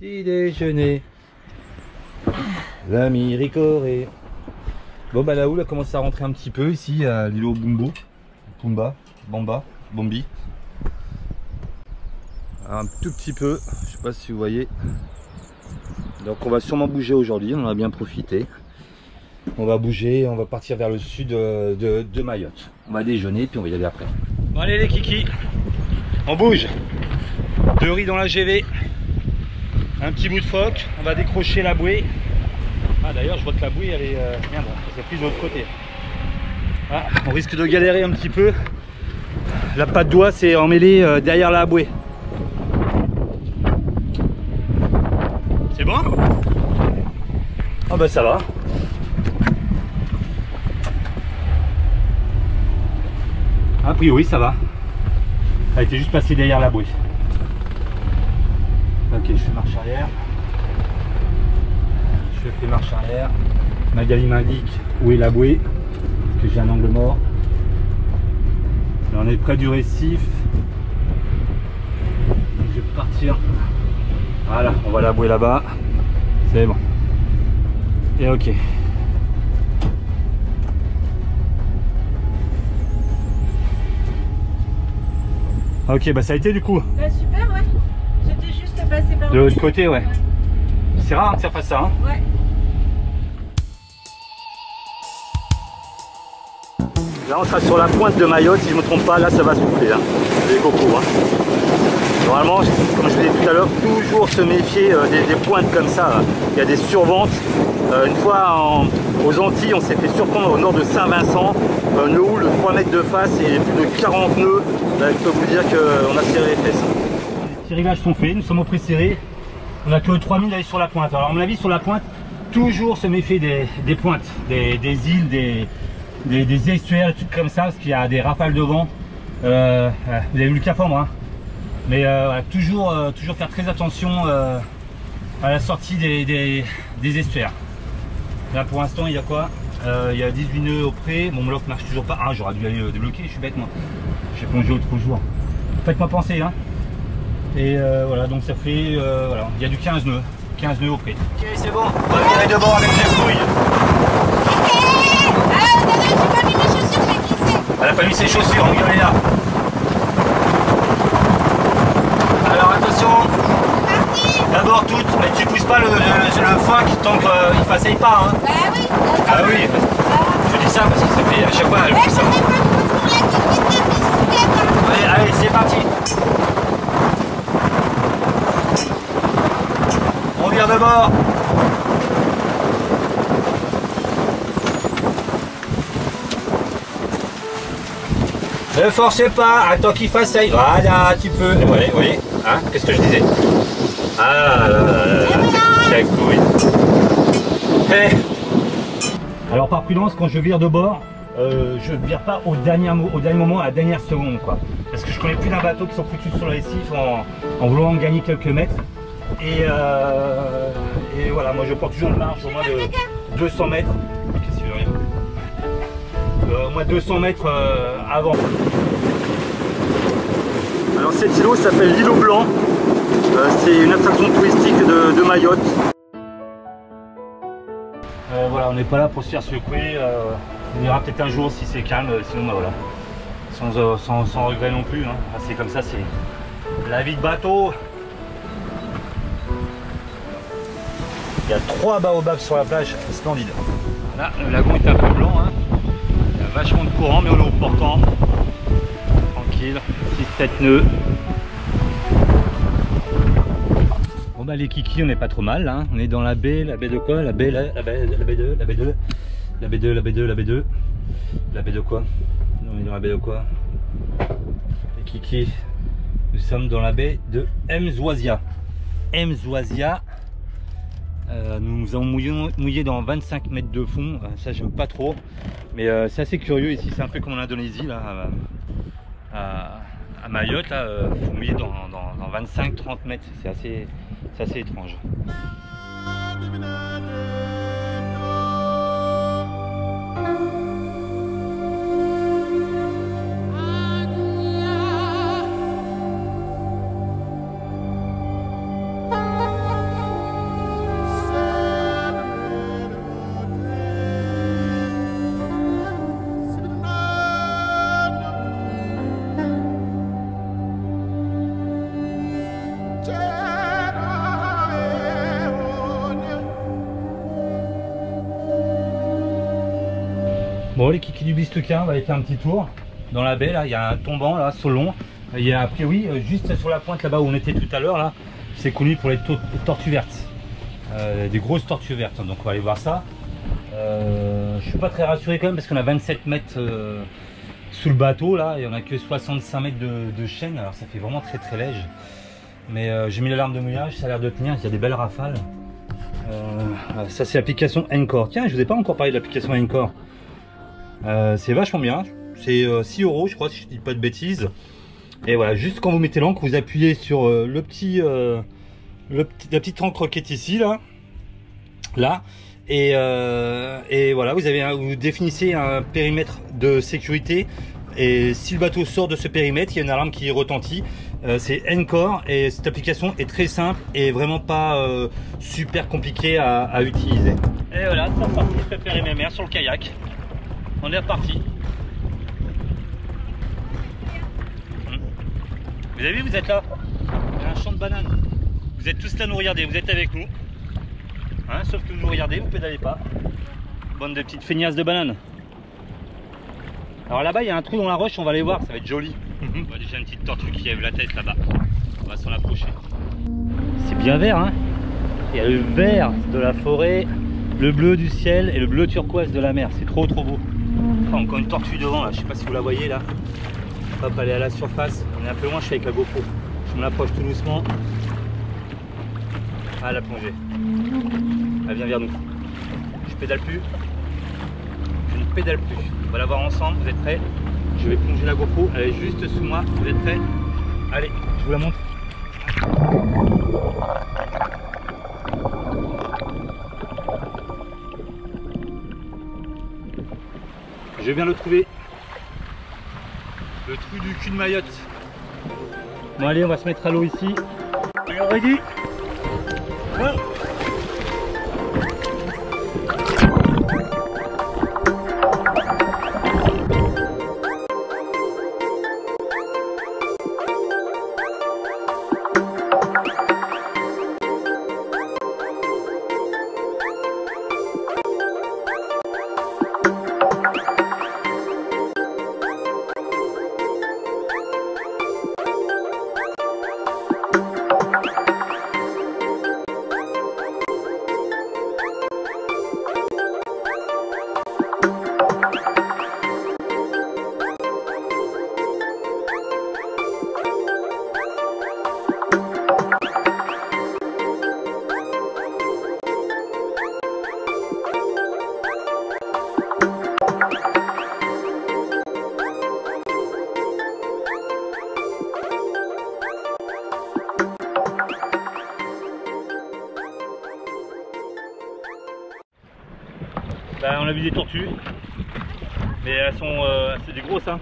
Petit déjeuner. L'ami Ricoré. Bon bah la houle a commencé à rentrer un petit peu ici à l'îlot Bumbo. Pumba, Bamba, Bombi. Un tout petit peu, je sais pas si vous voyez. Donc on va sûrement bouger aujourd'hui, on en a bien profité. On va bouger, on va partir vers le sud de Mayotte. On va déjeuner puis on va y aller après. Bon allez les kikis, on bouge. 2 riz dans la GV. Un petit bout de phoque, on va décrocher la bouée. Ah d'ailleurs je vois que la bouée elle est... merde, elle s'est prise de l'autre côté. Ah, on risque de galérer un petit peu. La patte d'oie s'est emmêlée derrière la bouée. C'est bon? Ah bah ça va. A priori ça va. Elle était juste passée derrière la bouée. Ok, je fais marche arrière. Je fais marche arrière. Magali m'indique où est la bouée, parce que j'ai un angle mort. Là, on est près du récif. Je vais partir. Voilà, on voit la bouée là-bas. C'est bon. Et ok. Ok, bah ça a été du coup. Bah super, ouais. J'étais juste passé par De l'autre côté, ouais. C'est rare que ça fasse ça, hein. Ouais. Là on sera sur la pointe de Mayotte, si je ne me trompe pas, là ça va souffler, hein. Les cocos, hein. Normalement, comme je vous l'ai dit tout à l'heure, toujours se méfier des pointes comme ça, hein. Il y a des surventes. Une fois aux Antilles, on s'est fait surprendre au nord de Saint-Vincent, un nœud houle de 3 mètres de face et plus de 40 nœuds. Là, je peux vous dire qu'on a serré les fesses. Les petits réglages sont faits, nous sommes au pré-serré. On a que 3000 d'aller sur la pointe. Alors à mon avis, sur la pointe, toujours se méfier des pointes, des îles, des estuaires, des trucs comme ça, parce qu'il y a des rafales de vent. Vous avez vu le capombe, hein. Mais toujours faire très attention à la sortie des estuaires. Là pour l'instant il y a quoi? Il y a 18 nœuds au pré. Mon bloc marche toujours pas. Ah, j'aurais dû aller débloquer, je suis bête moi. J'ai plongé l'autre jour. Faites-moi penser, hein. Et voilà, donc ça fait voilà, il y a du 15 nœuds. 15 nœuds au pré. Ok, c'est bon, on va virer de bord avec Jeff Couille. J'ai pas mis mes chaussures, j'ai glissé. Elle a pas mis ses chaussures, regardez là. Alors attention. D'abord toutes, mais tu pousses pas le phoque tant qu'il fasse pas, hein. Bah oui. Ah oui, je dis ça parce que ça fait à chaque fois elle pousse ça. Allez, c'est parti. On vire de bord. Ne forcez pas, attends qu'il fasse ça. Voilà, tu peux. Et voilà, vous voyez, hein, qu'est-ce que je disais? Ah là là là là, c'est couille. Hey. Alors par prudence, quand je vire de bord, je vire pas au dernier moment, à la dernière seconde, quoi. Parce que je connais plus d'un bateau qui sont foutus sur le récif en voulant gagner quelques mètres. Et voilà, moi je porte toujours une marge au moins de 200 mètres. Qu'est-ce qu'il veut rien? Au moins 200 mètres avant. Alors cet îlot s'appelle l'îlot blanc. C'est une attraction touristique de Mayotte. Voilà, on n'est pas là pour se faire secouer. On ira peut-être un jour si c'est calme, sinon bah voilà. Sans regret non plus, hein. C'est comme ça, c'est la vie de bateau. Il y a 3 baobabs sur la plage, splendide. Là, le lagon est un peu blanc, hein. Il y a vachement de courant, mais on est au portant. Tranquille, 6-7 nœuds. Bon bah les kikis, on n'est pas trop mal, hein. On est dans la baie de quoi? La baie 2, la baie 2, la baie 2, la baie 2, la baie 2. La baie de quoi? On est dans la baie de quoi? Les kikis, nous sommes dans la baie de Mzouazia. Mzouazia. Nous avons mouillé dans 25 mètres de fond, ça j'aime pas trop, mais c'est assez curieux ici, c'est un peu comme en Indonésie là, à Mayotte, là, faut mouiller dans 25-30 mètres, c'est assez étrange. Bon, les kikis du Bistuquin, on va aller faire un petit tour dans la baie. Là, il y a un tombant là, Solon. Il y a a priori juste sur la pointe là-bas où on était tout à l'heure là, c'est connu pour les tortues vertes, des grosses tortues vertes. Donc on va aller voir ça. Je suis pas très rassuré quand même parce qu'on a 27 mètres sous le bateau là et on a que 65 mètres de chaîne. Alors ça fait vraiment très léger. Mais j'ai mis l'alarme de mouillage, ça a l'air de tenir. Il y a des belles rafales. Ça c'est l'application Encore. Tiens, je vous ai pas encore parlé de l'application Encore. C'est vachement bien. C'est 6 € je crois si je dis pas de bêtises. Et voilà, juste quand vous mettez l'ancre, vous appuyez sur la petite encre qui est ici là. Et voilà, vous définissez un périmètre de sécurité. Et si le bateau sort de ce périmètre, il y a une alarme qui retentit. C'est Encore et cette application est très simple et vraiment pas super compliquée à utiliser. Et voilà, c'est reparti, préparer mes mères sur le kayak. On est reparti. Vous avez vu, vous êtes là. Il y a un champ de bananes. Vous êtes tous là, nous regardez, vous êtes avec nous. Hein, sauf que vous nous regardez, vous pédalez pas. Bande de petites feignasses de bananes. Alors là-bas, il y a un trou dans la roche, on va aller voir, ça va être joli. On voit déjà une petite tortue qui lève la tête là-bas. On va s'en approcher. C'est bien vert, hein. Il y a le vert de la forêt, le bleu du ciel et le bleu turquoise de la mer. C'est trop beau. Oh, encore une tortue devant là, je sais pas si vous la voyez là. Hop, elle est à la surface. On est un peu loin, je suis avec la GoPro. Je m'en approche tout doucement. Ah, elle a plongé. Elle vient vers nous. Je pédale plus. Je ne pédale plus. On va la voir ensemble, vous êtes prêts? Je vais plonger la GoPro, elle est juste sous moi. Vous êtes prêts? Allez, je vous la montre. Je viens le trouver. Le trou du cul de Mayotte. Bon allez, on va se mettre à l'eau ici. Ready? Ouais. Bah, on a vu des tortues, mais elles sont c'est des grosses, hein.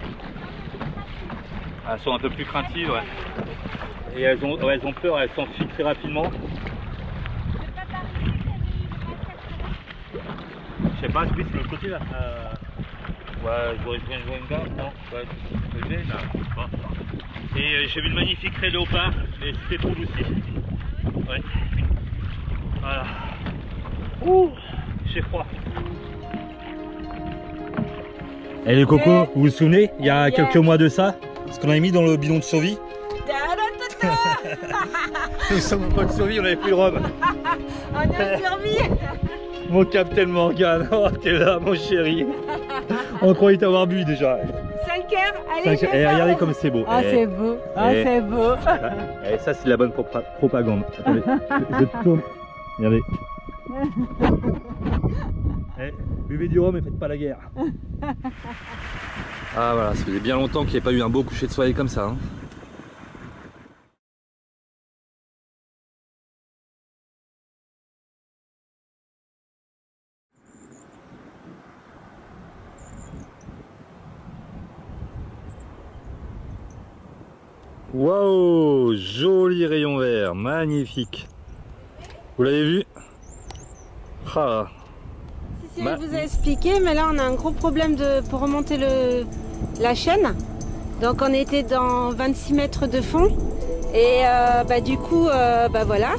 Elles sont un peu plus craintives, ouais. Et elles ont peur, elles s'enfuient très rapidement. Je sais pas, c'est de l'autre côté là. Ouais, j'aurais bien joué une garde, non? Ouais, c'est là. Bon. Et j'ai vu de magnifiques raies de léopard, mais c'était trop aussi. Ouais. Voilà. Ouh, j'ai froid. Et les cocos, vous vous souvenez, il y a quelques mois de ça, ce qu'on avait mis dans le bidon de survie. Nous sommes en mode survie, on avait plus le rhum. On a survie. Mon Captain Morgan, oh t'es là mon chéri. On croyait t'avoir bu déjà. 5 heures, allez. 5 heures. Et regardez comme c'est beau. Oh c'est beau, oh c'est beau. Et ça c'est la bonne propagande. Attendez, je tourne. Regardez. Buvez du rhum et faites pas la guerre. Ah voilà, ça faisait bien longtemps qu'il n'y avait pas eu un beau coucher de soleil comme ça. Hein. Waouh, joli rayon vert, magnifique. Vous l'avez vu? Ah. Si, je vous ai expliqué, mais là on a un gros problème pour remonter la chaîne. Donc on était dans 26 mètres de fond et du coup voilà,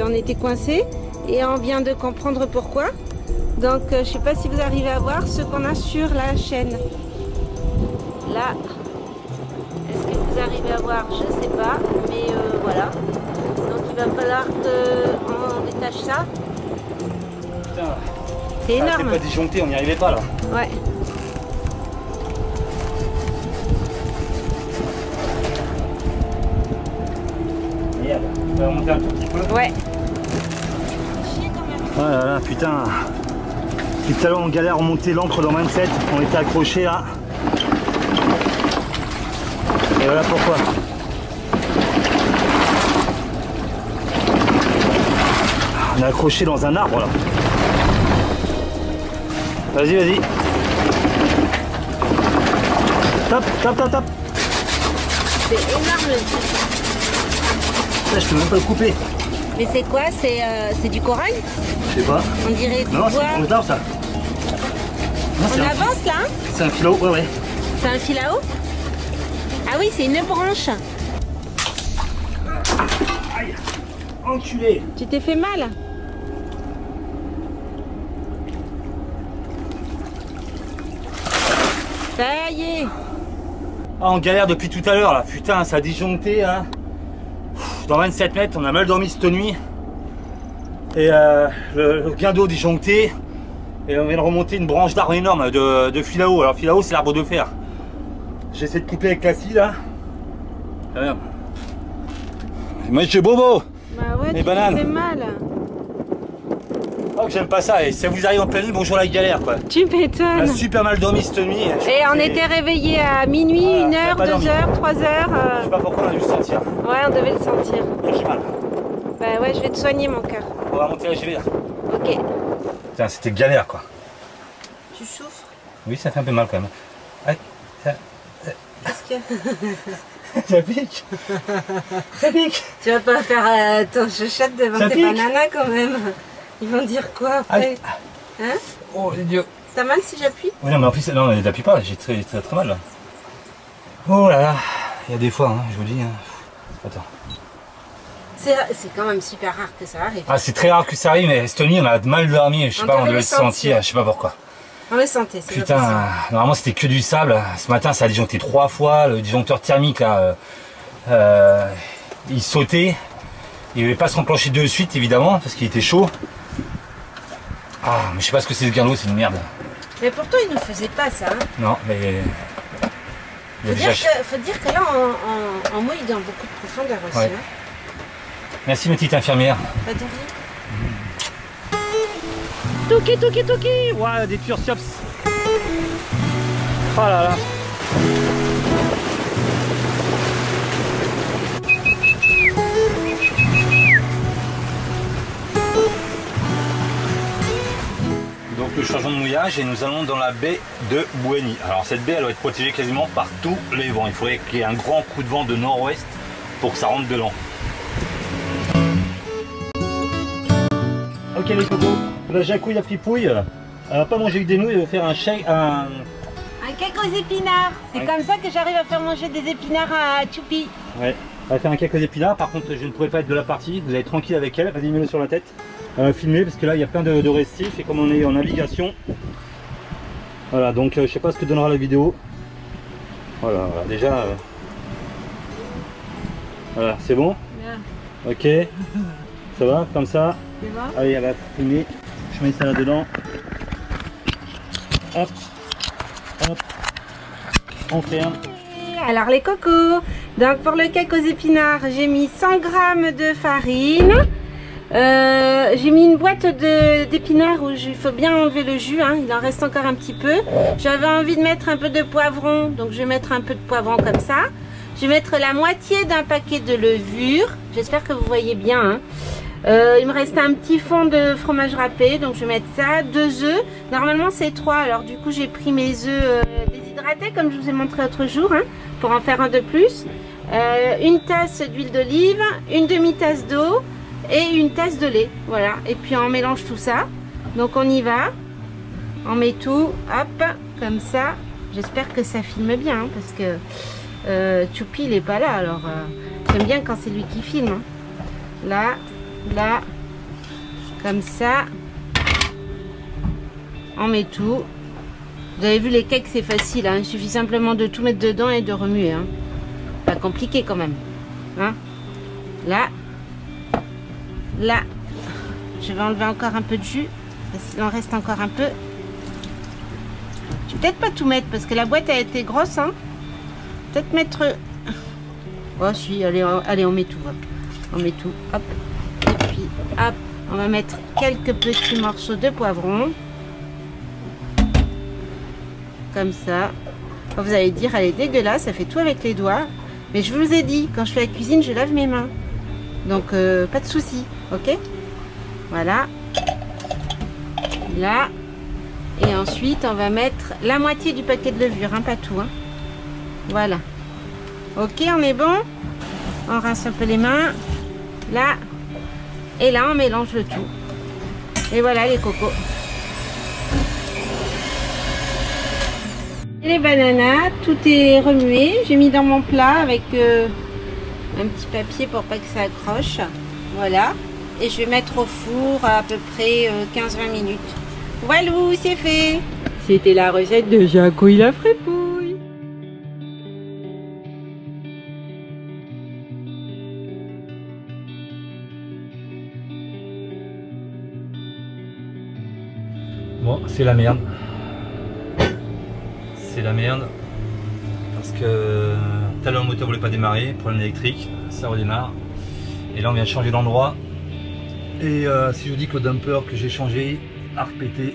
on était coincé et on vient de comprendre pourquoi. Donc je sais pas si vous arrivez à voir ce qu'on a sur la chaîne. Là, est-ce que vous arrivez à voir? Je sais pas, mais voilà. Donc il va falloir qu'on détache ça. Putain, c'est énorme. C'est pas disjoncté, on n'y arrivait pas là. Ouais. Merde, on va remonter un tout petit peu. Ouais. Oh là là, putain. Tout à l'heure on galère à remonter l'ancre dans 27, on était accroché là. Et voilà pourquoi. On est accroché dans un arbre là. Vas-y, vas-y. Top, top, top, top. C'est énorme le truc. Là, je peux même pas le couper. Mais c'est quoi? C'est du corail? Je sais pas. On dirait du non, bois. c'est d'arbre ça. Non, on avance là hein? C'est un filo, ouais, ouais. C'est un fil à eau? Ah oui, c'est une branche. Aïe, enculé. Tu t'es fait mal? Ça y est. Ah, on galère depuis tout à l'heure là, putain, ça a disjoncté hein. Dans 27 mètres, on a mal dormi cette nuit. Et le gain d'eau disjoncté. Et on vient de remonter une branche d'arbre énorme de fil à eau. Alors fil à eau, c'est l'arbre de fer. J'essaie de couper avec la scie là. Ah, merde. Monsieur Bobo. Bah ouais, les tu bananes. t'es fait mal. Oh, que j'aime pas ça. Et si ça vous arrive en pleine nuit, bonjour la galère quoi. Tu On a m'étonnes. super mal dormi cette nuit. Et on était réveillés à minuit, Ah, 1h, pas 2h, dormi. 3h. Je sais pas pourquoi on a dû le sentir. Ouais, on devait le sentir. J'ai mal. Bah ouais, je vais te soigner mon cœur. On va monter la GV là. Ok. Putain, c'était galère quoi. Tu souffres? Oui, ça fait un peu mal quand même. Ah, ça... Qu'est-ce que... ça pique. Ça pique. Tu vas pas faire ton chuchote devant Ça tes pique. bananas quand même. Ils vont dire quoi après? Hein? Oh les dieux. T'as mal si j'appuie? Oui non mais en plus non t'appuies pas, j'ai très mal là. Oh là là, il y a des fois hein, je vous dis hein. Attends. C'est quand même super rare que ça arrive. Ah c'est très rare que ça arrive mais cette nuit on a mal dormi, je sais pas, on devait le sentir, je sais pas pourquoi. On le sentait, c'est Putain, normalement c'était que du sable, ce matin ça a disjoncté 3 fois, le disjoncteur thermique là, il sautait, il ne voulait pas se renclencher de suite évidemment parce qu'il était chaud. Ah mais je sais pas ce que c'est ce gain d'eau, c'est une merde. Mais pourtant il ne faisait pas ça. Hein. Non mais... Faut dire que là on mouille dans beaucoup de profondeur aussi. Ouais. Hein. Merci ma petite infirmière. Pas de rien. Toki, toki, toki. Ouais, des tursiops. Oh là là. Donc le changement de mouillage et nous allons dans la baie de Bouéni. Alors cette baie elle doit être protégée quasiment par tous les vents. Il faudrait qu'il y ait un grand coup de vent de nord-ouest pour que ça rentre dedans. Ok les cocos, là Jacouille a pris pouille. Elle va pas manger avec des nouilles, elle va faire un shake, Un cake aux épinards. C'est Ouais. comme ça que j'arrive à faire manger des épinards à Choupi. Ouais, elle va faire un cake aux épinards. Par contre, je ne pourrais pas être de la partie. Vous allez tranquille avec elle. Vas-y, mets-le sur la tête. Filmer parce que là, il y a plein de restifs et comme on est en navigation. Voilà, donc je sais pas ce que donnera la vidéo. Voilà, voilà, déjà. Voilà, c'est bon. Ok. Ça va, comme ça. Tu vois? Allez, elle va filmer. Je mets ça là-dedans. Hop. Hop. On ferme. Alors les cocos, donc pour le cake aux épinards, j'ai mis 100 g de farine. J'ai mis une boîte d'épinards où il faut bien enlever le jus, hein, il en reste encore un petit peu. J'avais envie de mettre un peu de poivron, donc je vais mettre un peu de poivron comme ça. Je vais mettre la moitié d'un paquet de levure, j'espère que vous voyez bien. Hein. Il me reste un petit fond de fromage râpé, donc je vais mettre ça, 2 œufs. Normalement c'est 3, alors du coup j'ai pris mes œufs déshydratés comme je vous ai montré l'autre jour, hein, pour en faire un de plus. Une tasse d'huile d'olive, une demi-tasse d'eau et une tasse de lait. Voilà, et puis on mélange tout ça. Donc on y va, on met tout, hop, comme ça. J'espère que ça filme bien, hein, parce que Choupi il est pas là, alors j'aime bien quand c'est lui qui filme. Hein. Là, là, comme ça. on met tout. Vous avez vu les cakes, c'est facile, hein. Il suffit simplement de tout mettre dedans et de remuer, hein. Pas compliqué quand même, hein. Là, je vais enlever encore un peu de jus, parce qu'il en reste encore un peu. Je vais peut-être pas tout mettre parce que la boîte a été grosse, hein. Peut-être mettre... Oh si, allez, on met tout, hop. On met tout, hop. Et puis, hop, on va mettre quelques petits morceaux de poivron. Comme ça. Vous allez dire, elle est dégueulasse, ça fait tout avec les doigts. Mais je vous ai dit, quand je fais la cuisine, je lave mes mains. Donc, pas de souci, ok? Voilà. Là. Et ensuite, on va mettre la moitié du paquet de levure, hein, pas tout, hein. Voilà. Ok, on est bon? On rince un peu les mains. Là. Et là, on mélange le tout. Et voilà les cocos. Et les bananas, tout est remué. J'ai mis dans mon plat avec un petit papier pour pas que ça accroche. Voilà. Et je vais mettre au four à peu près 15-20 minutes. Voilà, c'est fait. C'était la recette de Jacouille la fripouille. Bon, c'est la merde. C'est la merde. Parce que tout à l'heure le moteur voulait pas démarrer, problème électrique, ça redémarre. Et là on vient de changer d'endroit. Et si je vous dis que le dumper que j'ai changé a repété.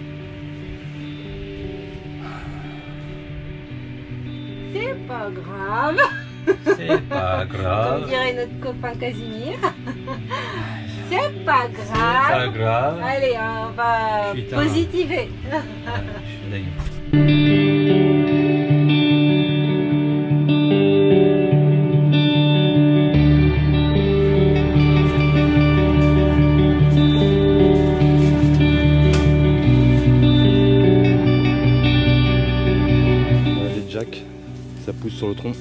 C'est pas grave. C'est pas grave. Comme dirait notre copain Casimir. C'est pas grave. C'est pas grave. Allez, on va positiver. Je suis dingue. Ça pousse sur le tronc.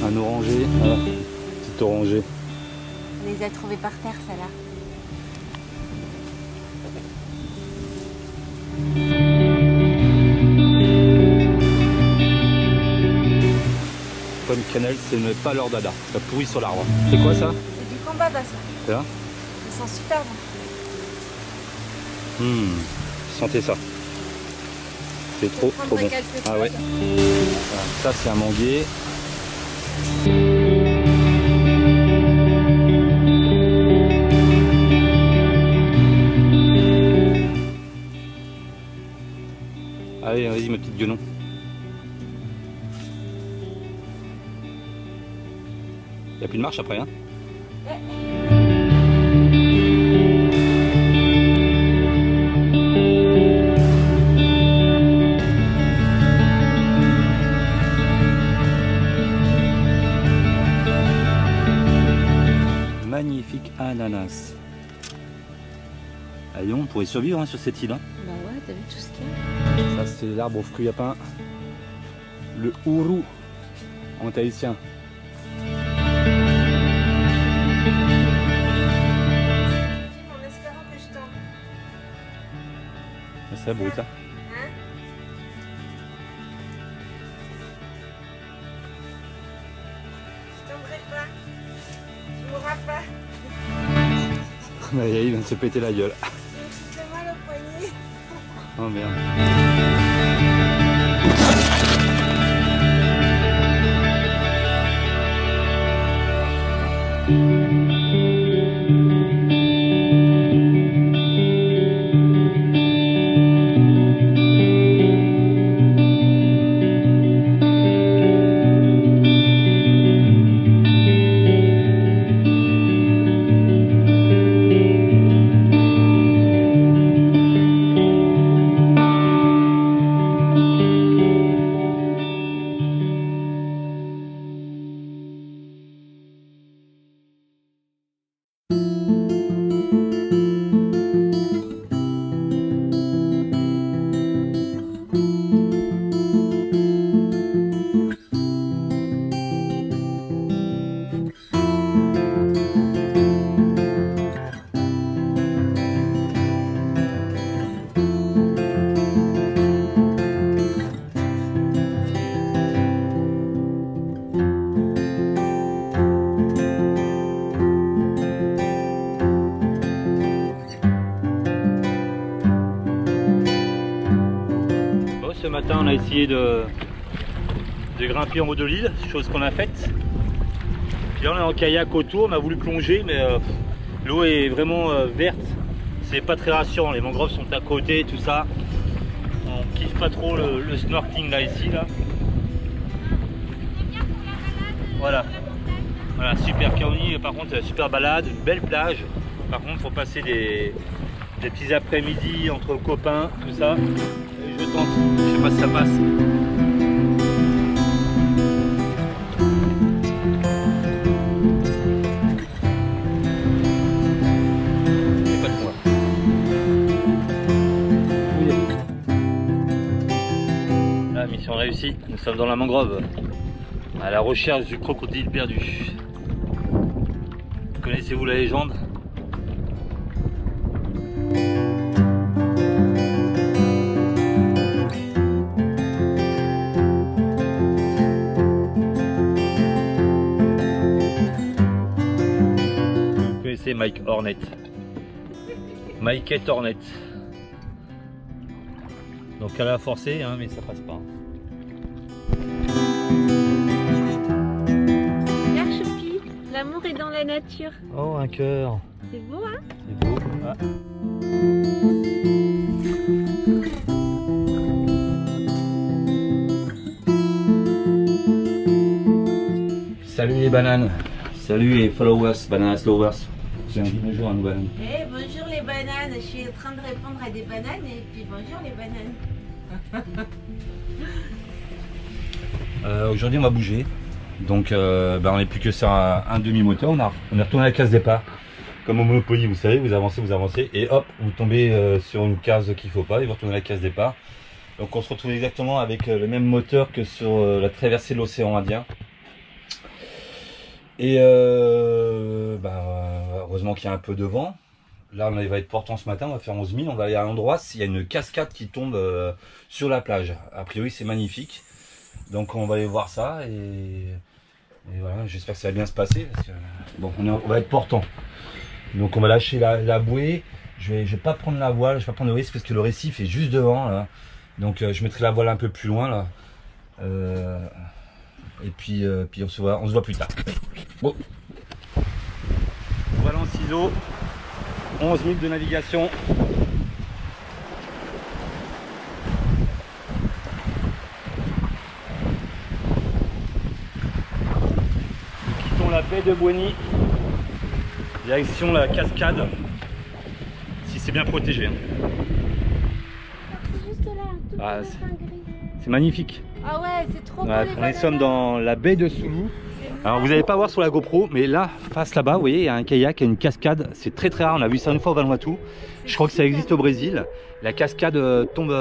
Un orangé, voilà, petit orangé. On les a trouvés par terre, celle-là. Pomme cannelle, c'est pas leur dada. Ça pourrit sur l'arbre. C'est quoi ça? C'est du combat, ça. C'est là? Ils sont super bons. Sentez ça. C'est trop bon. Ah ouais. Voilà, ça c'est un manguier. Allez, vas-y ma petite guenon. Il n'y a plus de marche après, hein? Magnifique ananas. Allez, on pourrait survivre, hein, sur cette île. Hein. Bah ouais, t'as vu tout ce qu'il y a? Ça c'est l'arbre aux fruits à pain. Le ourou en tahitien. C'est brut là. Hein? Je tomberai pas. Tu mourras pas. Il vient de se péter la gueule. J'ai mal au poignet. Oh merde. essayer de grimper en haut de l'île, chose qu'on a faite. Puis là on est en kayak autour, on a voulu plonger mais l'eau est vraiment verte, c'est pas très rassurant, les mangroves sont à côté, tout ça. On kiffe pas trop le snorkeling là ici là. Voilà. Voilà, super Kaoni, par contre super balade, une belle plage. Par contre faut passer des petits après-midi entre copains, tout ça. Et je tente, je sais pas si ça passe. C'est pas de moi. Là, mission réussie, nous sommes dans la mangrove, à la recherche du crocodile perdu. Connaissez-vous la légende? Vous connaissez Mike Hornet? Mike Hornet. Donc elle a forcé, hein, mais ça passe pas. L'amour est dans la nature. Oh, un cœur. C'est beau, hein? C'est beau. Ah. Salut les bananes. Salut les followers, Banana Slowers. J'ai un bonjour à nous bananes. Eh, bonjour les bananes. Je suis en train de répondre à des bananes et puis bonjour les bananes. Aujourd'hui on va bouger. Donc on n'est plus que sur un demi-moteur, on est retourné à la case départ. Comme au Monopoly, vous savez, vous avancez et hop, vous tombez sur une case qu'il ne faut pas et vous retournez à la case départ. Donc on se retrouve exactement avec le même moteur que sur la traversée de l'océan Indien. Et heureusement qu'il y a un peu de vent. Là on va être portant ce matin, on va faire 11 000, on va aller à un endroit, s'il y a une cascade qui tombe sur la plage. A priori c'est magnifique. Donc on va aller voir ça et voilà, j'espère que ça va bien se passer parce que bon, on va être portant. Donc on va lâcher la bouée. Je vais pas prendre la voile, je vais pas prendre le risque parce que le récif est juste devant là. Donc je mettrai la voile un peu plus loin là. Et puis on se voit plus tard. Bon. Voilà en ciseaux. 11 000 de navigation. La baie de Boigny, direction la cascade, si c'est bien protégé. C'est juste là, c'est magnifique. Ah ouais, c'est trop beau. On sommes dans la baie de Soulou. Alors vous n'allez pas voir sur la GoPro, mais là, face là-bas, vous voyez, il y a un kayak, il y a une cascade. C'est très très rare, on a vu ça une fois au Vanuatu. Je crois que ça existe au Brésil. La cascade tombe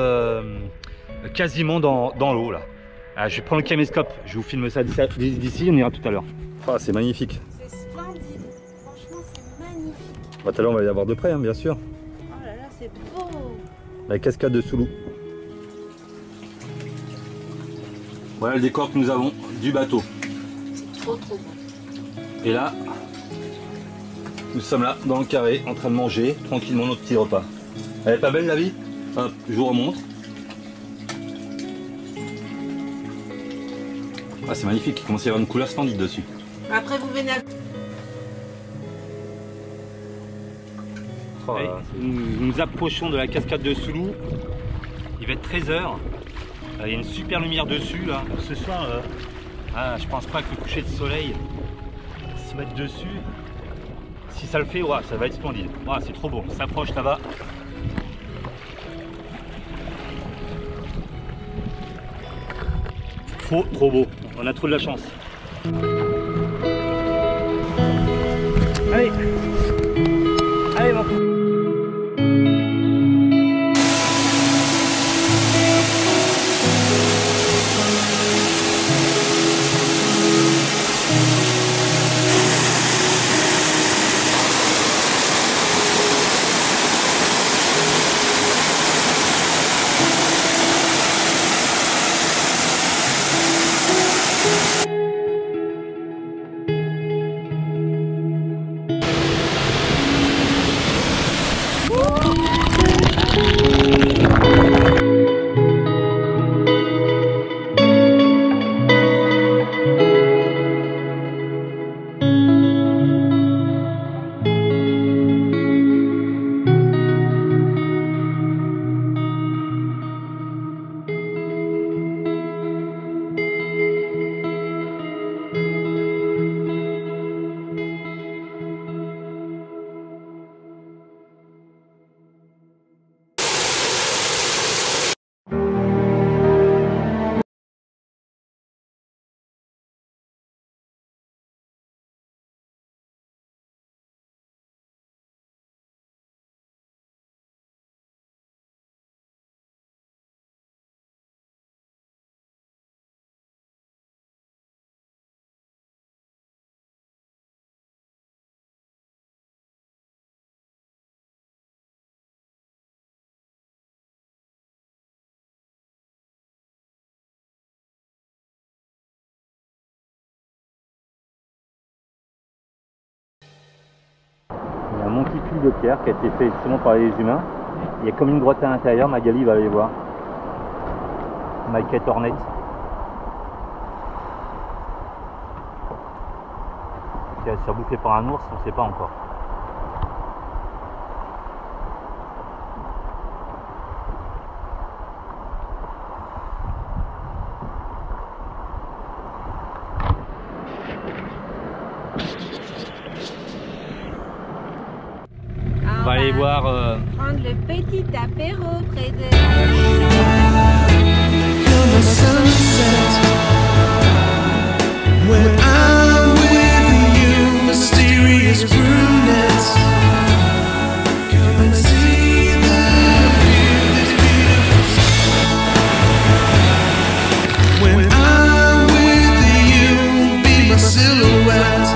quasiment dans l'eau là. Alors, je vais prendre le caméscope, je vous filme ça d'ici, on ira tout à l'heure. Oh, c'est magnifique. C'est splendide. Franchement, c'est magnifique. Tout à l'heure, on va y avoir de près, hein, bien sûr. Oh là là, c'est beau. La cascade de Soulou. Voilà le décor que nous avons du bateau. Trop beau. Et là, nous sommes là, dans le carré, en train de manger tranquillement notre petit repas. Elle est pas belle la vie? Hop, je vous remontre. Ah, c'est magnifique, il commence à y avoir une couleur splendide dessus. Après, vous venez à... Oh, nous approchons de la cascade de Soulou. Il va être 13 h. Il y a une super lumière dessus là. Ce soir, je pense pas que le coucher de soleil se mette dessus. Si ça le fait, ouais, ça va être splendide. Ouais, c'est trop beau. On s'approche là-bas. Trop beau. On a trop de la chance. Allez, allez mon coup. un monticule de pierre qui a été fait justement par les humains. Il y a comme une grotte à l'intérieur, Magali va aller voir. Maquette Hornet. Qui va se faire bouffer par un ours, on ne sait pas encore. On va aller voir prendre le petit apéro près de When I'm with you, mysterious brunettes, come and see that view, this beautiful sky. When I'm with you, be my silhouette,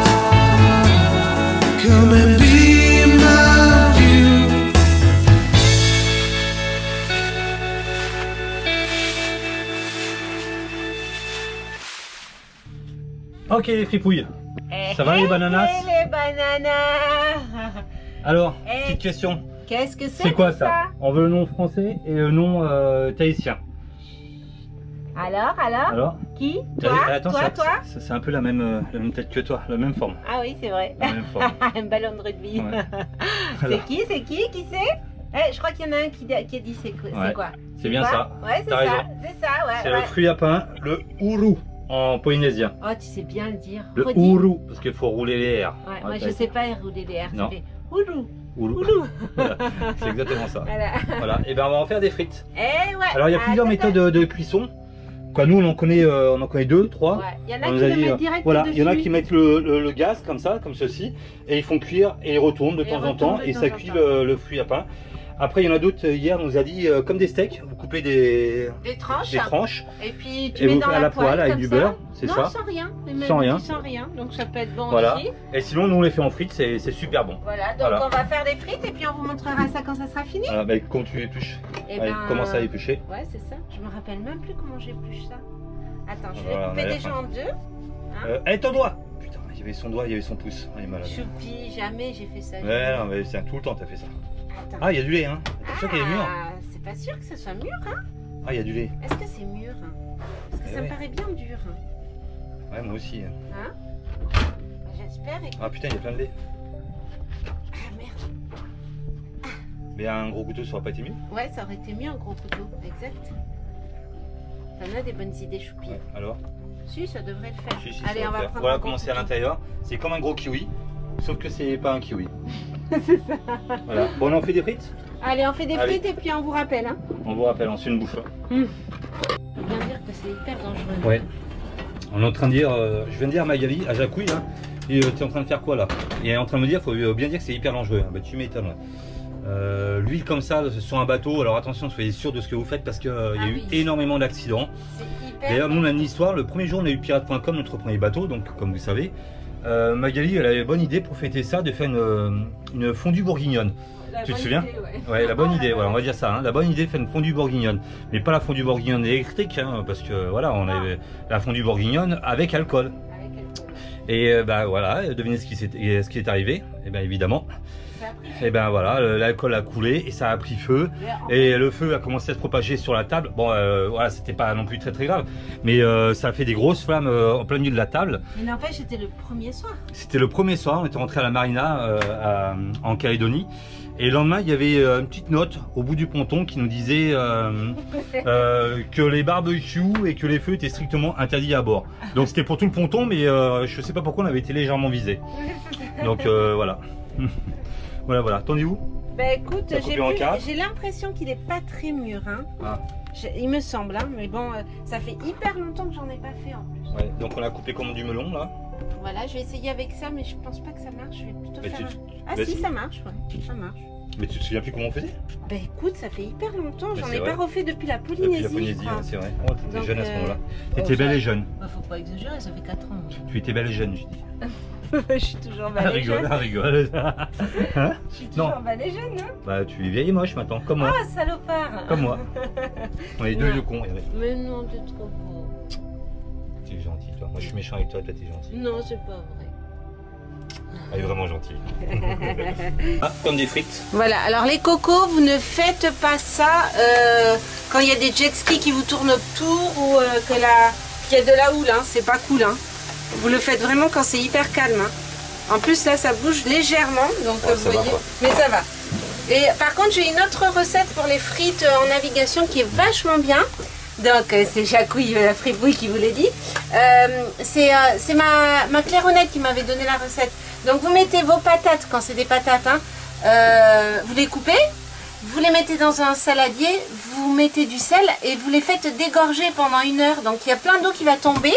come and be my view. Ok les fripouilles, ça va les bananas? Les bananas. Alors, petite question. Qu'est-ce que c'est? C'est quoi ça? On veut le nom français et le nom tahitien. Alors Qui? Toi? Attends, Toi c'est un peu la même tête que toi, la même forme. Ah oui, c'est vrai. La même forme. Un ballon de rugby. Ouais. C'est qui? Qui c'est? Je crois qu'il y en a un qui a dit c'est quoi? C'est bien ça. Ouais, c'est T'as ça. raison. C'est ça, ouais. C'est le fruit à pain, le ourou en polynésien. Oh, tu sais bien le dire. Le Redis. ourou, parce qu'il faut rouler les R. Ouais, moi je sais pas rouler les R. Non. Ça fait ourou. Ourou. Voilà. C'est exactement ça. Voilà. Voilà. Et ben on va en faire des frites. Eh ouais. Alors il y a plusieurs méthodes de cuisson. Quoi, nous on en connaît 2, 3. Ouais. Il y en a On qui nous a le dit, mettent direct voilà, dessus. il y en a qui mettent le gaz comme ça, comme ceci, et ils font cuire et ils retournent de Et temps en temps retournent de et temps ça en cuit temps. le fruit à pain. Après il y en a d'autres, hier on nous a dit comme des steaks, vous coupez des tranches Et puis tu et mets vous dans faites à la poêle avec comme du ça. beurre, c'est Non, ça. sans rien. Mais Sans même rien. dit sans rien. Donc ça peut être bon Voilà. aussi. Et sinon nous on les fait en frites, c'est super bon. Voilà, donc Voilà. on va faire des frites et puis on vous montrera ça quand ça sera fini. Voilà, bah, quand tu épluches, Et allez, commence à éplucher. Ouais, c'est ça. Je me rappelle même plus comment j'épluche ça. Attends, je vais Voilà, on a couper la déjà fin. en deux. Allez, ton doigt. Putain, il y avait son doigt, il y avait son pouce. Il est malade. Choupi, jamais j'ai fait ça. Ouais, non, mais c'est tout le temps t'as fait ça. Attends. Ah, il y a du lait, hein. T'es sûr qu'il y a du mûr? C'est pas sûr que ce soit mûr, hein. Ah, il y a du lait. Est-ce que c'est mûr, hein? Parce que Eh ça me ouais. paraît bien dur. Hein. Ouais, moi aussi. Hein? Bah, j'espère. Et... Ah putain, il y a plein de lait. Ah merde. Mais un gros couteau, ça aurait pas été mieux? Ouais, ça aurait été mieux un gros couteau. Exact. T'en as des bonnes idées, Choupi. Ouais, alors? Si, ça devrait le faire. Si, si, Allez, ça on va va faire. prendre Voilà un gros comment c'est à couteau. l'intérieur. C'est comme un gros kiwi, sauf que c'est pas un kiwi. C'est ça. Voilà. Bon, on en fait des frites? Allez, on fait des Allez. frites et puis on vous rappelle. Hein. On vous rappelle, on se fait une bouffe. Faut bien dire que c'est hyper dangereux. Ouais. On est en train de dire, je viens de dire à Magali, à Jacouille, hein, et tu es en train de faire quoi là? Et elle est en train de me dire, faut bien dire que c'est hyper dangereux. Bah tu m'étonnes. Ouais. L'huile comme ça sur un bateau, alors attention, soyez sûr de ce que vous faites parce qu'il y a eu oui. énormément d'accidents. C'est hyper. D'ailleurs, nous on a une histoire. Le premier jour, on a eu pirate.com, notre premier bateau, donc comme vous savez, Magali, elle avait la bonne idée pour fêter ça, de faire une fondue bourguignonne. La Tu te bonne souviens? idée, ouais. Ouais, la bonne Oh idée, là voilà, on là. va dire ça, hein, la bonne idée de faire une fondue bourguignonne. Mais pas la fondue bourguignonne électrique, hein, parce que voilà, on avait la fondue bourguignonne avec alcool. Avec alcool. Et bah voilà, devinez ce qui est arrivé. Et bien évidemment, Ça a pris et ben voilà, l'alcool a coulé et ça a pris feu. Et le feu a commencé à se propager sur la table. Bon, voilà, c'était pas non plus très gave, mais ça a fait des grosses flammes en plein milieu de la table. Mais n'empêche, c'était le premier soir. C'était le premier soir, on était rentré à la marina en Calédonie. Et le lendemain, il y avait une petite note au bout du ponton qui nous disait que les barbecues et que les feux étaient strictement interdits à bord. Donc c'était pour tout le ponton, mais je sais pas pourquoi on avait été légèrement visé. Donc voilà. Voilà. T'en es où? Bah écoute, T'as coupé en quatre. j'ai l'impression qu'il est pas très mûr. Hein. Ah. Il me semble, hein, mais bon, ça fait hyper longtemps que j'en ai pas fait en plus. Ouais, donc on a coupé comme du melon là. Voilà, je vais essayer avec ça, mais je pense pas que ça marche. Je vais plutôt Mais faire. Ah bah si, si. ça marche, ouais. Ça marche. Mais tu te souviens plus comment on faisait? Bah écoute, ça fait hyper longtemps. Mais J'en c'est ai vrai. pas refait depuis la Depuis Polynésie. la Polynésie, je crois. ouais, c'est vrai. Oh, t'étais Donc, jeune à ce moment-là. T'étais ça- belle et jeune. Bah, faut pas exagérer, ça fait 4 ans. Tu étais belle et jeune, je dis. Je suis toujours Elle belle et rigole, jeune. elle rigole. Hein? Je suis Non. toujours belle et jeune, hein. Bah tu es vieille et moche maintenant, comme moi. Ah, salopard. Comme moi. On est deux Non. vieux cons, regardez. Mais non, t'es trop beau. T'es gentil toi. Moi je suis méchant avec toi, toi t'es gentil. Non, c'est pas vrai. Elle est vraiment gentille. Ah, comme des frites. Voilà, alors les cocos, vous ne faites pas ça quand il y a des jet skis qui vous tournent autour ou qu'il y a de la houle, hein. C'est pas cool. Hein. Vous le faites vraiment quand c'est hyper calme. Hein. En plus là, ça bouge légèrement, donc vous voyez, mais ça va. Et par contre, j'ai une autre recette pour les frites en navigation qui est vachement bien. Donc c'est Jacouille la fripouille qui vous l'a dit. C'est ma claironnette qui m'avait donné la recette. Donc vous mettez vos patates, quand c'est des patates, hein, vous les coupez, vous les mettez dans un saladier, vous mettez du sel et vous les faites dégorger pendant 1 heure. Donc il y a plein d'eau qui va tomber.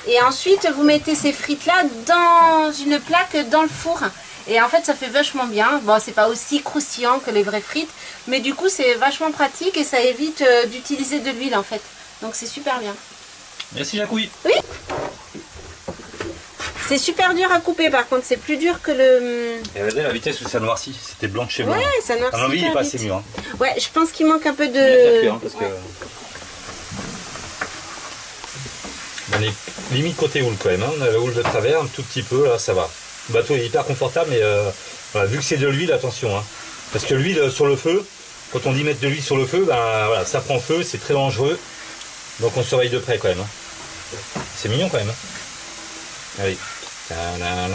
Et ensuite vous mettez ces frites là dans une plaque dans le four. Et en fait ça fait vachement bien. Bon, c'est pas aussi croustillant que les vraies frites, mais du coup c'est vachement pratique et ça évite d'utiliser de l'huile en fait. Donc c'est super bien. Merci Jacouille. Oui. C'est super dur à couper par contre, c'est plus dur que le... Et regardez la vitesse où ça noircit, c'était blanc de chez moi. Ouais, ça noircit. À mon avis, il est pas vite. assez mûr. Hein. Ouais, je pense qu'il manque un peu de... Il a cuit, hein, parce que... On est limite côté houle quand même, hein. On a la houle de travers un tout petit peu, là ça va. Le bateau est hyper confortable, mais voilà, vu que c'est de l'huile, attention. Hein. Parce que l'huile sur le feu, quand on dit mettre de l'huile sur le feu, ben, voilà, ça prend feu, c'est très dangereux. Donc on surveille de près quand même. Hein. C'est mignon quand même. Hein. Allez. Voilà,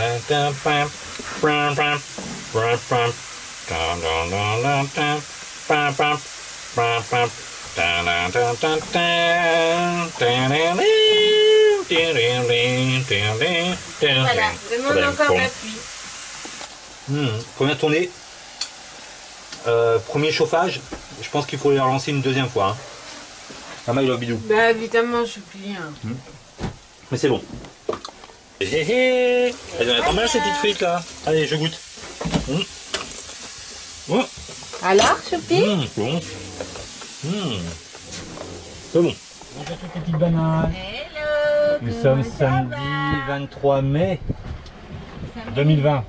demande encore l'appui. Première tournée, premier chauffage, je pense qu'il faut les relancer une deuxième fois. Hein. Ah, my love bidou. Bah évidemment, je suis pliée. Mais c'est bon. Elles en ont pas mal ces petites frites là. Allez, je goûte. Alors, Choupi? C'est bon. C'est bon. Bonjour toutes les petites bananes. Hello. Nous sommes samedi 23 mai 2020.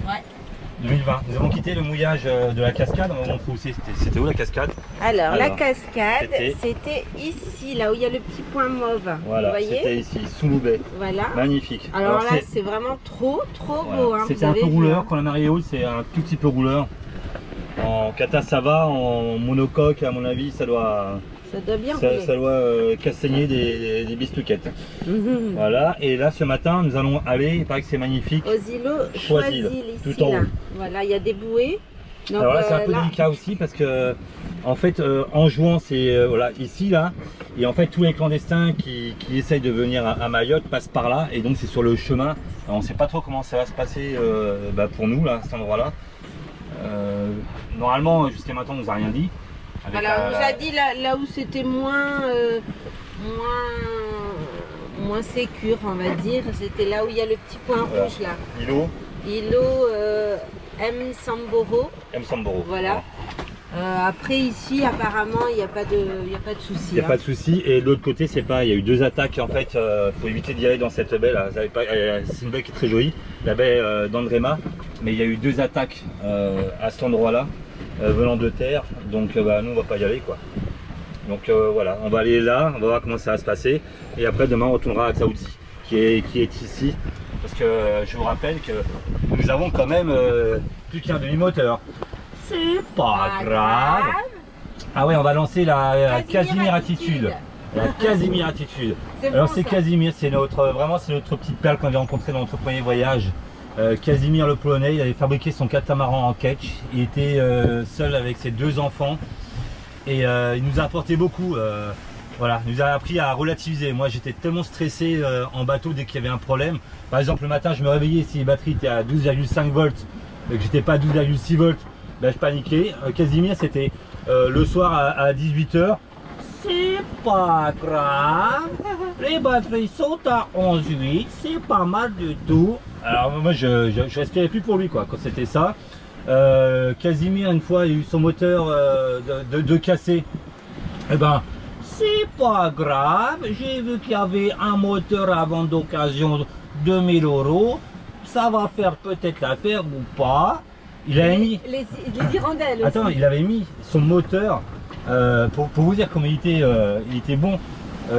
Ouais. 2020. Nous avons quitté le mouillage de la cascade. On va montrer où c'était où la cascade? Alors, la cascade, c'était- c'était ici, là où il y a le petit point mauve. Voilà, vous voyez? c'était ici, sous Loubet. Voilà. Magnifique. Alors là, c'est- c'est vraiment trop voilà. beau. Hein, C'était vous un avez peu vu, rouleur. hein. Quand la marée est haute, c'est un tout petit peu rouleur. En kata ça va, en monocoque, à mon avis, ça doit bien rouler. ça doit castagner des bistouquettes. Mhm. Voilà, et là ce matin, nous allons aller, il paraît que c'est magnifique. Aux îlots Choisil, Choisil, ici, tout en là. haut. Voilà, il y a des bouées. Donc, Alors là, c'est un peu là- délicat aussi parce que, en fait, en jouant, c'est voilà, ici, là, et en fait, tous les clandestins qui essayent de venir à Mayotte passent par là, et donc c'est sur le chemin. Alors, on ne sait pas trop comment ça va se passer pour nous, là, à cet endroit-là. Normalement, jusqu'à maintenant, on nous a rien dit. Avec Alors, on la- nous a dit là où c'était moins sécure, on va dire. C'était là où il y a le petit point Voilà. rouge, là. Îlot Îlot M. Samboro. M. Samboro. Voilà. Après, ici, apparemment, il n'y a pas de souci. Il n'y a pas de souci. Et de l'autre côté, c'est pas. Il y a eu 2 attaques. En fait, faut éviter d'y aller dans cette baie là. C'est une baie qui est très jolie, la baie d'Andrema. Mais il y a eu 2 attaques à cet endroit-là, venant de terre. Donc, nous, on va pas y aller, quoi. Donc voilà, on va aller là, on va voir comment ça va se passer. Et après, demain, on retournera à Dzaoudzi, qui est ici. Parce que je vous rappelle que nous avons quand même plus qu'un demi-moteur. C'est pas grave. Ah ouais, on va lancer la Casimir Attitude. La Casimir Attitude. Alors bon, c'est ça. Casimir, c'est vraiment c'est notre petite perle qu'on avait rencontrée dans notre premier voyage. Casimir le Polonais, il avait fabriqué son catamaran en ketch. Il était seul avec ses 2 enfants et il nous a apporté beaucoup. Voilà, il nous a appris à relativiser. Moi j'étais tellement stressé en bateau dès qu'il y avait un problème. Par exemple le matin je me réveillais si les batteries étaient à 12,5 volts et que j'étais pas à 12,6 volts, ben, je paniquais. Casimir c'était le soir à 18 h. C'est pas grave, les batteries sont à 11,8, c'est pas mal du tout. Alors moi je respirais plus pour lui quoi quand c'était ça. Casimir une fois il a eu son moteur de cassé. Eh ben c'est pas grave, j'ai vu qu'il y avait un moteur à vendre d'occasion 2000 €. Ça va faire peut-être l'affaire ou pas. Il a mis. Les hirondelles Attends, aussi. il avait mis son moteur pour vous dire comment il était bon.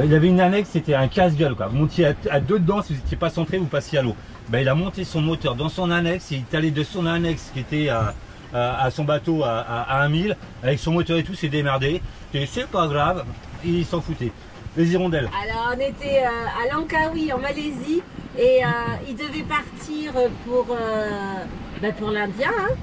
il avait une annexe, c'était un casse-gueule quoi. Vous montiez à deux dedans, si vous n'étiez pas centré, vous passiez à l'eau. Ben, il a monté son moteur dans son annexe, et il est allé de son annexe qui était à son bateau à 1000, avec son moteur et tout, s'est démerdé. Et c'est pas grave, il s'en foutait. Les hirondelles. Alors on était à Langkawi en Malaisie et il devait partir pour l'Indien. Hein.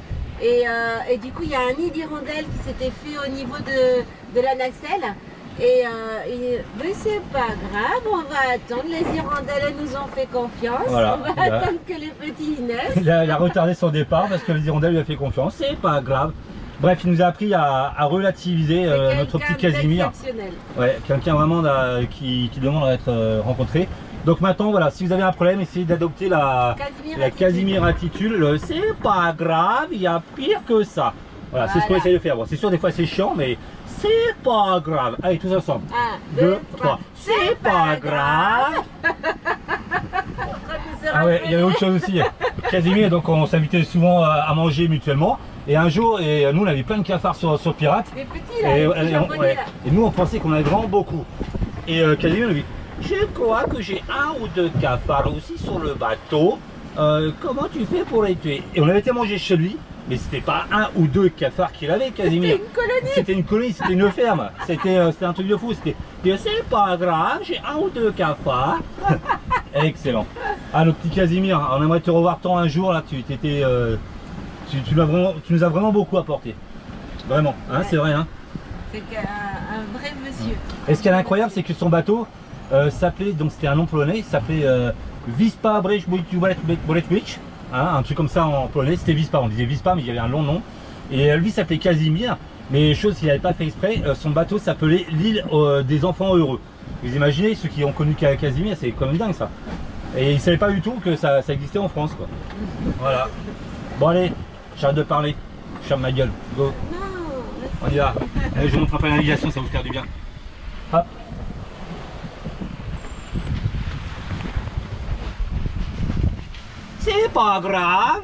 Et du coup il y a un nid d'hirondelles qui s'était fait au niveau de la nacelle. Mais c'est pas grave, on va attendre, les hirondelles elles nous ont fait confiance, voilà, on va attendre que les petits naissent. Il a retardé son départ parce que les hirondelles lui a fait confiance, c'est pas grave. Bref, il nous a appris à relativiser notre petit Casimir. Ouais, quelqu'un vraiment qui demande à être rencontré. Donc maintenant, voilà, si vous avez un problème, essayez d'adopter la Casimir attitude. C'est pas grave, il y a pire que ça. Voilà, c'est ce qu'on essaye de faire. Bon, c'est sûr, des fois c'est chiant, mais c'est pas grave. Allez, tous ensemble. 1, 2, 3. C'est pas grave. Ah ouais, il y avait autre chose aussi. Casimir, donc on s'invitait souvent à manger mutuellement. Et un jour, nous on avait plein de cafards sur Pirate. Les petits là, et nous on pensait qu'on avait vraiment beaucoup. Et Casimir nous dit, je crois que j'ai 1 ou 2 cafards aussi sur le bateau. Comment tu fais pour les tuer? Et on avait été manger chez lui. Mais c'était pas 1 ou 2 cafards qu'il avait, Casimir. C'était une colonie. C'était une colonie, c'était une ferme. C'était un truc de fou. C'était, c'est pas grave, j'ai 1 ou 2 cafards. Excellent. Ah, le petit Casimir, on aimerait te revoir tant un jour là. Tu nous as vraiment beaucoup apporté. Vraiment, hein, ouais. C'est vrai. Hein. C'est un vrai monsieur. Et ce qui est incroyable, c'est que son bateau s'appelait, donc c'était un nom polonais, s'appelait Wispa Brejbujewicz. Hein, un truc comme ça en polonais, c'était Wispa, on disait Wispa mais il y avait un long nom. Et lui s'appelait Casimir, mais chose qu'il n'avait pas fait exprès, son bateau s'appelait l'île des enfants heureux. Vous imaginez, ceux qui ont connu Casimir, c'est quand même dingue ça. Et il ne savait pas du tout que ça existait en France quoi. Voilà. Bon allez, j'arrête de parler, je ferme ma gueule, go. On y va. Allez, je vous montre un peu la navigation, ça va vous faire du bien. Hop. C'est pas grave.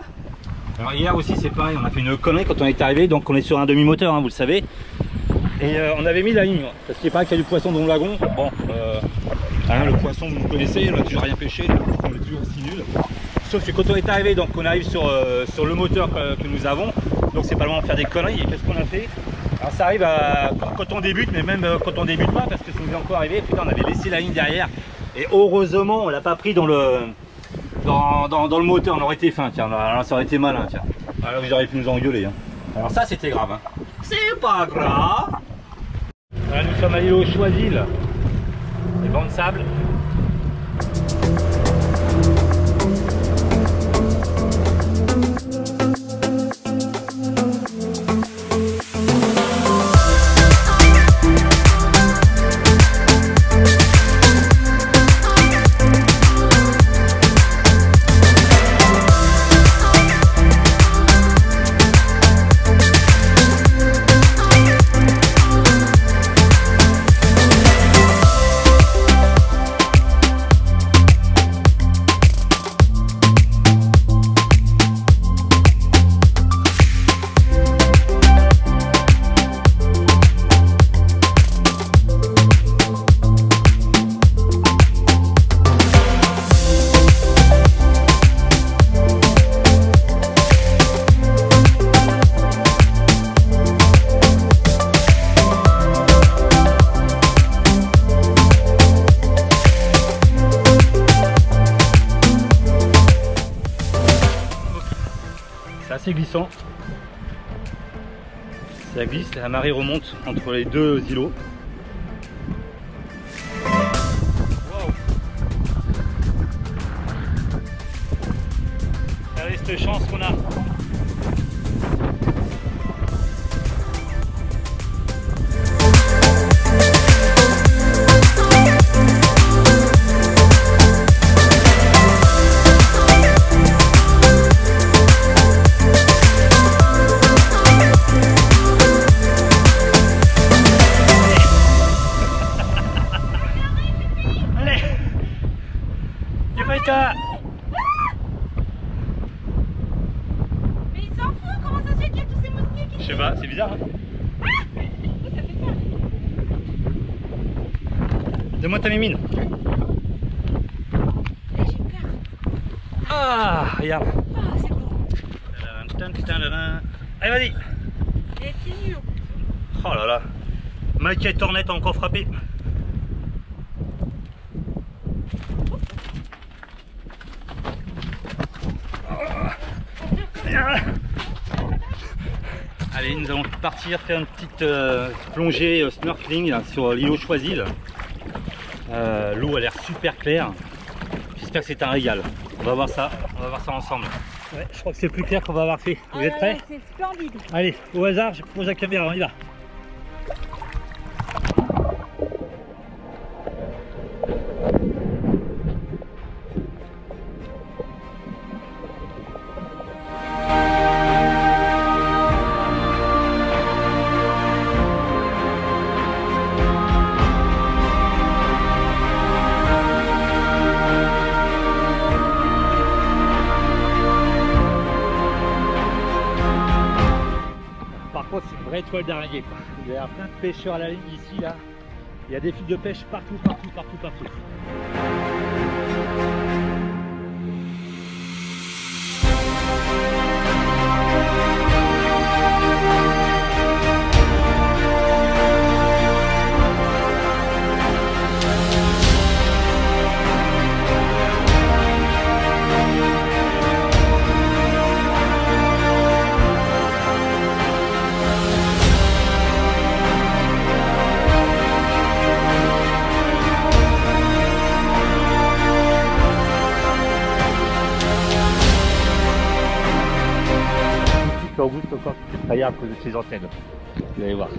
Alors hier aussi c'est pareil, on a fait une connerie quand on est arrivé, donc on est sur un demi-moteur, hein, vous le savez. Et on avait mis la ligne, parce qu'il paraît qu'il y a du poisson dans le lagon. Bon, hein, le poisson vous connaissez, on n'a toujours rien pêché, on est toujours aussi nul. Sauf que quand on est arrivé, donc on arrive sur le moteur que nous avons, donc c'est pas le moment de faire des conneries. Et qu'est-ce qu'on a fait? Alors ça arrive quand on débute, mais même quand on débute pas, parce que ça nous est encore arrivé, putain on avait laissé la ligne derrière. Et heureusement on l'a pas pris dans le moteur, on aurait été fin, tiens, alors ça aurait été malin, tiens. Alors vous auriez pu nous engueuler. Hein. Alors ça c'était grave. Hein. C'est pas grave. Voilà, nous sommes à l'île aux Choisil, les bancs de sable. C'est glissant, ça glisse, la marée remonte entre les deux îlots. Wow. Regardez cette chance qu'on a. Mais il s'en fout, comment ça se fait qu'il y a tous ces mosquées qui... Je sais pas, c'est bizarre hein. Ça fait peur. Donne-moi ta mimine. J'ai peur. Ah, regarde. Ah, c'est bon. Allez, vas-y. Il est pieds nus. Oh là là. Maquette Hornet a encore frappé. Allez, nous allons partir faire une petite plongée snorkeling là, sur l'îlot Choisil. L'eau a l'air super claire. J'espère que c'est un régal. On va voir ça ensemble. Ouais, je crois que c'est le plus clair qu'on va avoir fait. Vous êtes prêts? C'est splendide. Allez, au hasard, je pose la caméra, on y va. Par contre, c'est une vraie toile d'araignée, quoi. Il y a plein de pêcheurs à la ligne ici, là. Il y a des fils de pêche partout. Au bout de encore regarde à cause de ses antennes. Vous allez voir.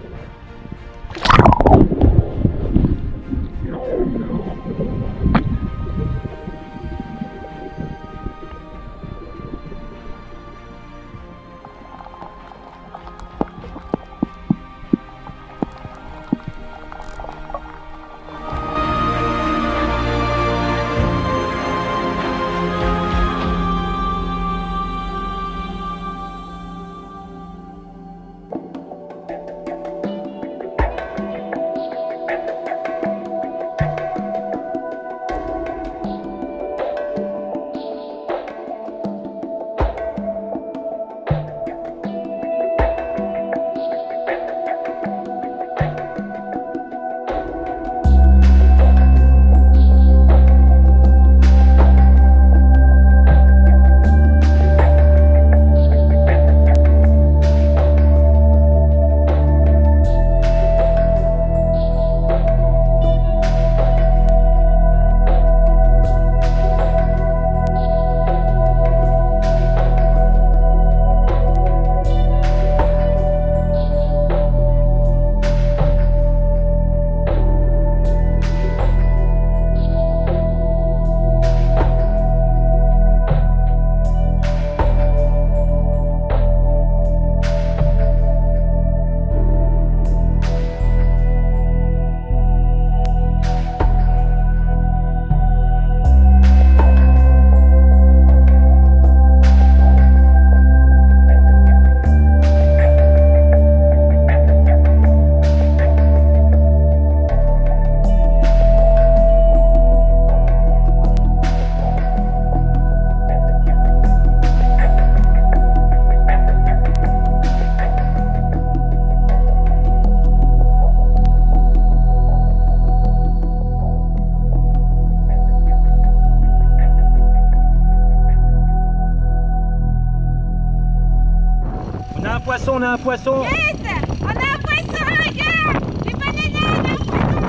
On a un poisson. Yes, on a un poisson, les gars. J'ai pas nana, on a un poisson.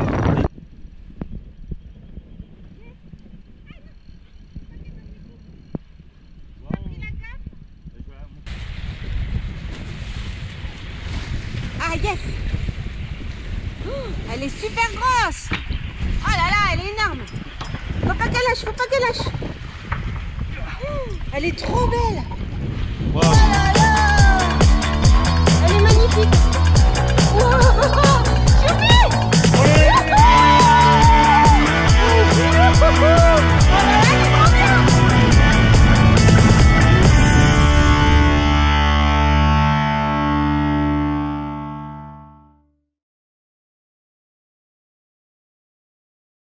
Ah yes. Elle est super grosse. Oh là là, elle est énorme. Faut pas qu'elle lâche, Elle est trop belle. Wow.